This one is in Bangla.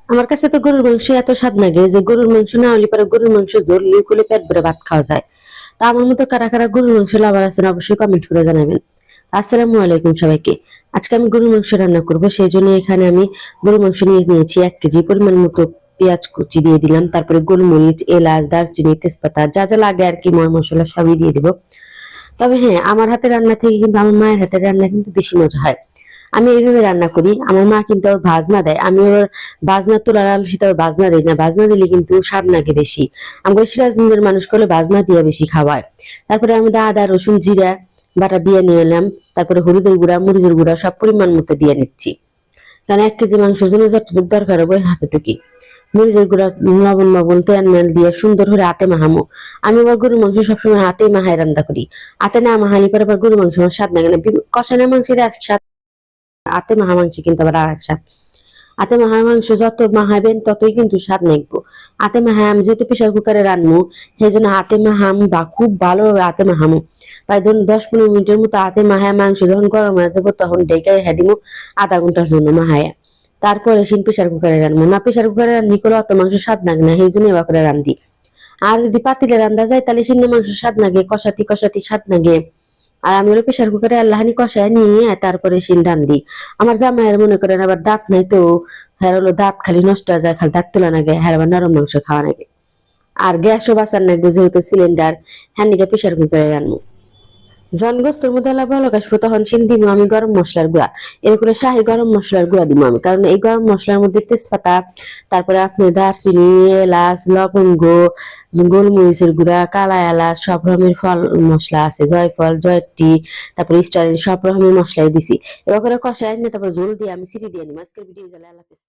আমার কাছে তো গরুর মাংস এত স্বাদ লাগে যে গরুর মাংস না হলে পরে গরুর মাংস ঝোল করলে পেট ভরে ভাত খাওয়া যায়। তা আমার মতো কারা কারা গরুর মাংস লাভার আছেন অবশ্যই কমেন্ট করে জানাবেন। আসসালামু আলাইকুম সবাইকে। আজকে আমি গরুর মাংস রান্না করব, সেই জন্য এখানে আমি গরুর মাংস নিয়ে নিয়েছি 1 কেজি পরিমাণ মতো। পেঁয়াজ কুচি দিয়ে দিলাম, তারপরে গোলমরিচ, এলাচ, দারচিনি, তেজপাতা যা যা লাগে আর কি ময় মশলা সবই দিয়ে দিব। তবে হ্যাঁ, আমার হাতের রান্না থেকে কিন্তু আমার মায়ের হাতের রান্না কিন্তু বেশি মজা হয়। আমি এইভাবে রান্না করি, আমার মা কিন্তু ওর ভাজনা দেয়, আমি ওর ভাজনা তোলার আলসিতে ওর ভাজনা দিই না, ভাজনা দিলে কিন্তু স্বাদ লাগে বেশি। আমাদের সিরাজগঞ্জের মানুষ করলে ভাজনা দিয়ে বেশি খাওয়ায়। তারপরে আমি আদা রসুন জিরা বাটা দিয়ে নিয়ে এলাম, তারপরে হলুদের গুঁড়া মরিচের গুঁড়া সব পরিমাণ মতো দিয়ে নিচ্ছি, কারণ 1 কেজি মাংসের জন্য যতটুকু দরকার হবে হাতটুকি। মরিচের গুঁড়া লবণ লবণ তেল মেল দিয়ে সুন্দর করে হাতে মাহামো। আমি আবার গরুর মাংস সবসময় হাতে মাহায় রান্না করি। হাতে না মাহানি পরে আবার গরুর মাংস আমার স্বাদ লাগে না। কষানো মাংসের এক স্বাদ, হাতে মাহা মাংস কিন্তু আবার আর এক স্বাদ। হাতে মাহা মাংস যত মাহাবেন ততই কিন্তু স্বাদ লাগবো। হাতে মাহা আমি যেহেতু প্রেশার কুকারে রান্নু, সেই জন্য হাতে মাহাম বা খুব ভালোভাবে হাতে মাহামো। প্রায় ধরুন 10-15 মিনিটের মতো হাতে মাহায় মাংস যখন গরম হয়ে যাবো তখন ডেকে রেখে দিবো আধা ঘন্টার জন্য মাহায়। তারপরে সেই প্রেশার কুকারে রান্নবো না, প্রেশার কুকারে রান্নি করলে অত মাংস স্বাদ লাগে না, সেই জন্য এবার করে রান্ধি। আর যদি পাতিলে রান্ধা যায় তাহলে সিন্নি মাংস স্বাদ লাগে, কষাতি কষাতি স্বাদ লাগে। আর আমি হলো প্রেশার কুকারে আল্লাহানি কষায় নিয়ে তারপরে সিন রান্ধি। আমার জামাইয়ের মনে করেন আবার দাঁত নাই তো, হ্যাঁ হলো দাঁত খালি নষ্ট হয়ে যায়, খালি দাঁত তোলা লাগে, হ্যাঁ আবার নরম মাংস খাওয়া লাগে। আর গ্যাসও বাঁচার লাগবে যেহেতু সিলিন্ডার, হ্যাঁ নিকে প্রেশার কুকারে রান্নু। জন গোস্তের মধ্যে আলা ভালো কাশবো তখন সিন দিব আমি গরম মশলার গুঁড়া। এরকম শাহি গরম মশলার গুঁড়া দিব আমি, কারণ এই গরম মশলার মধ্যে তেজপাতা, তারপরে আপনার দারচিনি, এলাচ, লবঙ্গ, গোলমরিচের গুঁড়া, কালা এলাচ, সব রকমের ফল মশলা আছে, জয়ফল, জয়ত্রী, তারপরে স্টারিন সব রকমের মশলাই দিছি। এবার করে কষায় নিয়ে তারপর ঝোল দিয়ে আমি সিটি দিয়ে নিই। আজকের ভিডিও আল্লাহ হাফেজ।